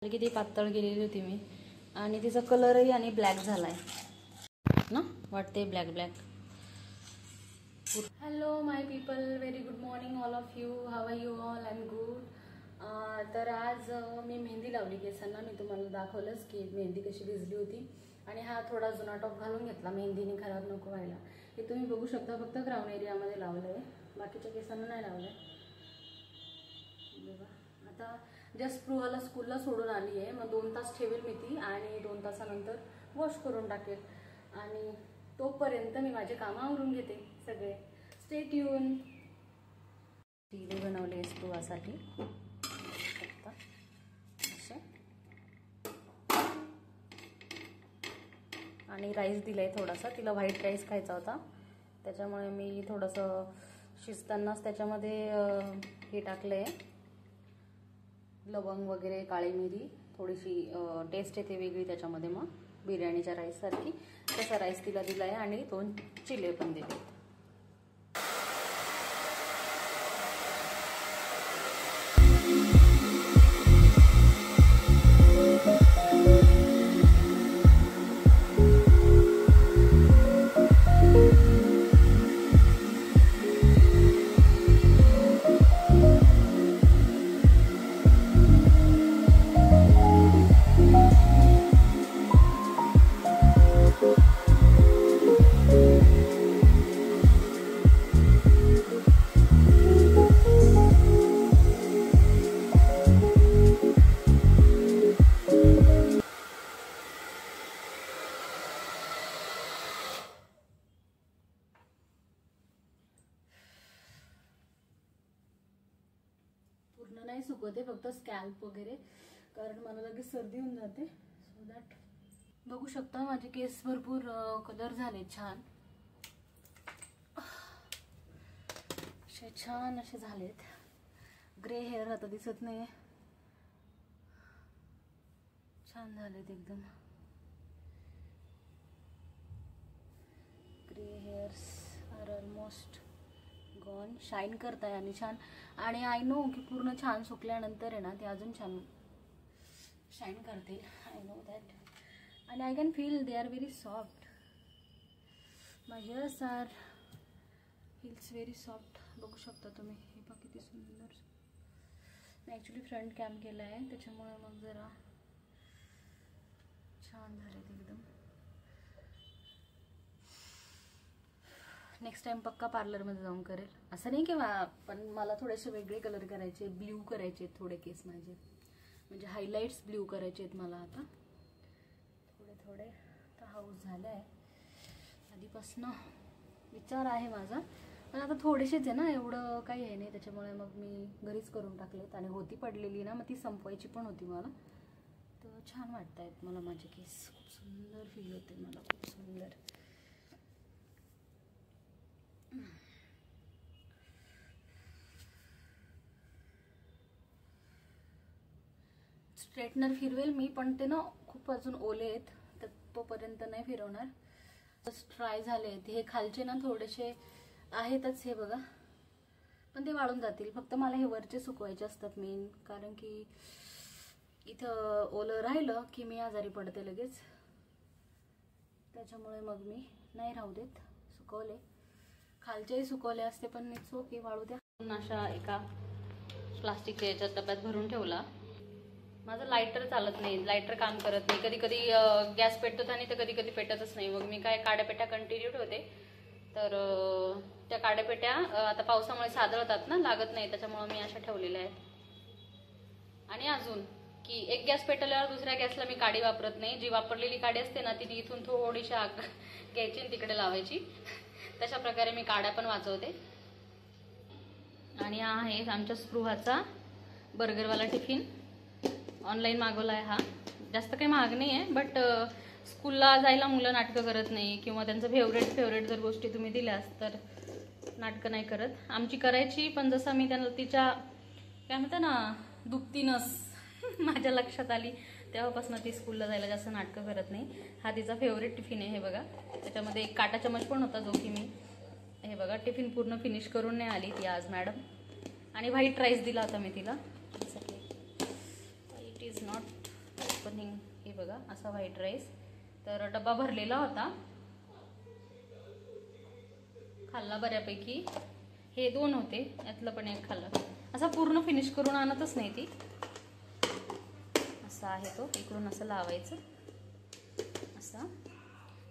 किती पातळ केलेली होती मी आणि तिचा कलरही आणि ब्लॅक झालाय ना, वाटते black black. Hello my people, very good morning all of you. How are you all? I am good. तर आज मी मेहंदी लावली केसांना. मी तुम्हाला दाखवलंच की मेहंदी कशी भिजली होती. आणि हा थोडा जुना टॉप घालून घेतला, मेहंदीने खराब नको व्हायला. हे तुम्ही बघू शकता, फक्त क्राउन एरियामध्ये लावलं आहे, बाकीच्या केसांना नाही लावलं आहे. आता जस्ट स्पृहाला स्कूलला सोडून आली आहे. मग 2 तास ठेवेल मी ती आणि 2 तासानंतर वॉश करून टाकेल. आणि तोपर्यंत मी माझे कामं आवरून घेते सगळे. Stay tune. टिले बनवले स्पृहासाठी असे, आणि राईस दिलाय थोडासा. तिला व्हाईट राईस खायचा होता, त्याच्यामुळे मी थोडंसं शिजतानाच त्याच्यामध्ये हे टाकलंय, लवंग वगैरे, काळी मिरी, थोडीशी टेस्ट येते वेगळी त्याच्यामध्ये. मग बिर्याणीच्या राईससारखी तसा राईस तिला दिला आहे आणि 2 चिले पण दिले. पूर्ण नाही सुकवते, फक्त स्कॅल्प वगैरे, कारण मला लगेच सर्दी होऊन जाते. So that. बघू शकता माझे केस भरपूर कलर झाले, छान असे, छान असे झालेत. ग्रे हेअर आता दिसत नाही, छान झालेत एकदम. Grey hairs are almost gone. Shine करत आहे आणि छान. आणि आय नो की पूर्ण छान सुकल्यानंतर आहे ना ते अजून छान शाईन करतील. I know that. आणि I can feel they are very soft. My hairs are feels very soft. बघू शकता तुम्ही. हे बघा किती सुंदर. मी ॲक्च्युली फ्रंट कॅम केला आहे, त्याच्यामुळे मग जरा छान झाले एकदम. नेक्स्ट टाइम पक्का पार्लरमध्ये जाऊन करेल. असं नाही की पण मला थोडेसे वेगळे कलर करायचे, ब्ल्यू करायचे थोडे केस माझे, म्हणजे हायलाइट्स ब्ल्यू करायचे आहेत मला आता थोडे थोडे. तर हाऊस झालं आहे, आधीपासनं विचार आहे माझा, पण आता थोडेसेच आहे ना, एवढं काही आहे नाही. त्याच्यामुळे मग मी घरीच करून टाकलेत. आणि होती पडलेली ना, मग ती संपवायची पण होती मला. तर छान वाटत आहेत मला माझे केस. खूप सुंदर फील होते मला, खूप सुंदर. स्ट्रेटनर फिरवेल मी, पण ते ना खूप अजून ओले आहेत, तर तोपर्यंत नाही फिरवणार. जस्ट ट्राय झाले आहेत. हे खालचे ना थोडेसे आहेतच, हे बघा, पण ते वाळून जातील. फक्त मला हे वरचे सुकवायचे असतात मेन, कारण की इथं ओलं राहिलं की मी आजारी पडते लगेच. त्याच्यामुळे मग मी नाही राहू देत, सुकवले. खालचेही सुकवले असते, पण इट्स ओके, वाळू द्या. अशा एका प्लास्टिकच्या याच्यात डब्यात भरून ठेवला. माझं लायटर चालत नाही, लायटर काम करत नाही. कधी कधी गॅस पेटतो आणि तर कधी कधी पेटतच नाही. मग मी काय काड्यापेट्या कंटिन्यू ठेवते. तर त्या काड्यापेट्या आता पावसामुळे सादळतात ना, लागत नाही, त्याच्यामुळे मी अशा ठेवलेल्या आहेत. आणि अजून की एक गॅस पेटवल्यावर दुसऱ्या गॅसला मी काडी वापरत नाही. जी वापरलेली काडी असते ना, ती इथून थोडीशी आग घ्यायची आणि तिकडे लावायची. तशा प्रकारे मी काड्या पण वाचवते. आणि हा आहे आमच्या स्पृहाचा बर्गरवाला टिफिन. ऑनलाईन मागवला आहे हा. जास्त काही महाग नाही आहे, बट स्कूलला जायला मुलं नाटकं करत नाही, किंवा त्यांचं फेवरेट जर गोष्टी तुम्ही दिल्यास तर नाटकं नाही करत. आमची करायची, पण जसं मी त्यांना तिच्या काय म्हणतात ना दुपतीनस माझ्या लक्षात आली तेव्हापासून ती स्कूलला जायला जास्त नाटकं करत नाही. हा तिचा फेवरेट टिफिन आहे. हे बघा, त्याच्यामध्ये एक काटा चमच पण होता, जो की मी हे बघा टिफिन पूर्ण फिनिश करून नाही आली ती आज मॅडम. आणि व्हाईट राईस दिला होता मी तिला. इट इज नॉट ओपनिंग हे बघा, असा व्हाईट राईस. तर डब्बा भरलेला होता, खाल्ला बऱ्यापैकी. हे 2 होते, यातलं पण एक खाल्लं. असा पूर्ण फिनिश करून आणतच नाही ती. असा आहे तो, इकडून असं लावायचं असा.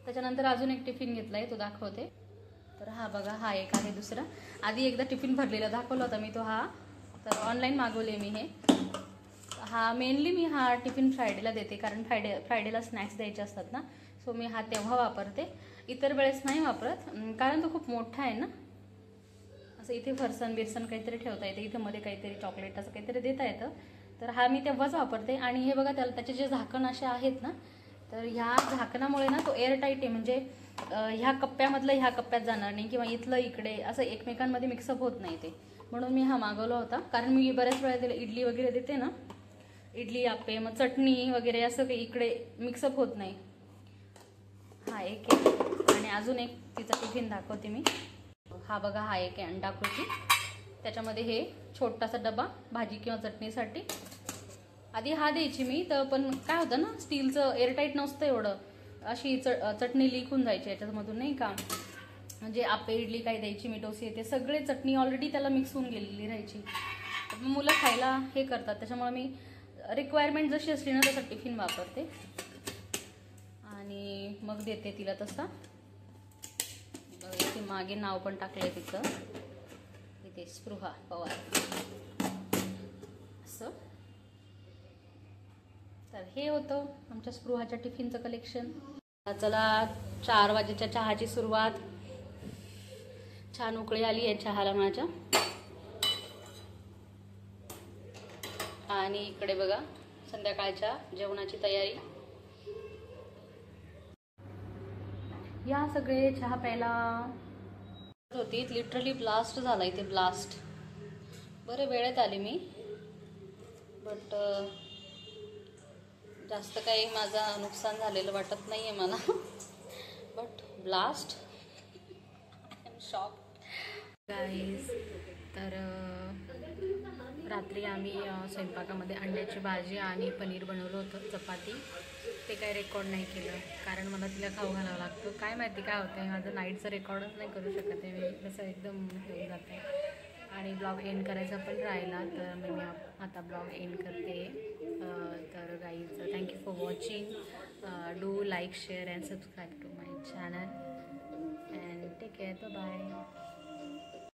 त्याच्यानंतर अजून एक टिफिन घेतलाय, तो दाखवते. तर हा बघा, हा एक आहे दुसरा. आधी एकदा टिफिन भरलेला दाखवला होता मी, तो हा. तर ऑनलाईन मागवले मी हे. हा मेनली मी हा टिफिन फ्रायडेला देते, कारण फ्रायडेला स्नॅक्स द्यायचे असतात ना. सो मी हा तेव्हा वापरते, इतर वेळेस नाही वापरत, कारण तो खूप मोठा आहे ना. असं इथे फरसन बिरसन काहीतरी ठेवता येते, इथे मध्ये काहीतरी चॉकलेट असं काहीतरी देता येतं. तर हा मी तेव्हाच वापरते. आणि हे बघा, त्याचे जे झाकण असे आहेत ना, तर ह्या झाकणामुळे ना तो एअरटाईट आहे. म्हणजे ह्या कप्प्यामधलं ह्या कप्प्यात जाणार नाही, किंवा इथलं इकडे असं एकमेकांमध्ये मिक्सअप होत नाही ते. म्हणून मी हा मागवला होता, कारण मी बऱ्याच वेळा त्याला इडली वगैरे देते ना, इडली आप्पे, मग चटणी वगैरे असं काही इकडे मिक्सअप होत नाही. हा एक आहे. आणि अजून एक तिचा टिफिन दाखवते मी. हा बघा, हा एक आहे अंडाकृती. त्याच्यामध्ये हे छोटासा डबा भाजी किंवा चटणीसाठी. आधी हा द्यायची मी तर, पण काय होतं ना, स्टीलचं एअरटाईट नसतं एवढं. अशी चटणी लीक होऊन जायची याच्यामधून, नाही का. म्हणजे आप्पे इडली काय द्यायची मी, डोसे, ते सगळे चटणी ऑलरेडी त्याला मिक्स होऊन गेलेली राहायची. मुलं खायला हे करतात, त्याच्यामुळे मी रिक्वायरमेंट जशी असली ना तसं टिफिन वापरते आणि मग देते तिला तसा. इथे मागे नाव पण टाकलंय तिचं, इथे स्पृहा पवार असं. तर हे होतं आमच्या स्पृहाच्या टिफिनचं कलेक्शन. चला, 4 वाजेच्या चहाची सुरुवात. छान उकळी आली आहे चहाला माझ्या. आणि इकडे बघा, संध्याकाळच्या जेवणाची तयारी. या सगळे चहा प्यायला होती. लिटरली ब्लास्ट झाला इथे, ब्लास्ट. बरं वेळेत आली मी, बट जास्त काही माझं नुकसान झालेलं वाटत नाही आहे मला. But blast, I am shock guys. तर रात्री आम्ही स्वयंपाकामध्ये अंड्याची भाजी आणि पनीर बनवलं होतं, चपाती. ते काय रेकॉर्ड नाही केलं, कारण मला तिला खाऊ घालावं लागतं. काय माहिती काय होतं आहे, माझं नाईटचं रेकॉर्डच नाही करू शकत आहे मी, कसं एकदम होऊन जातं आहे. आणि ब्लॉग एंड करायचा पण राहिला, तर मी आता ब्लॉग एंड करते. तर guys, thank you for watching. Do like, share and subscribe to my channel and take care. Bye.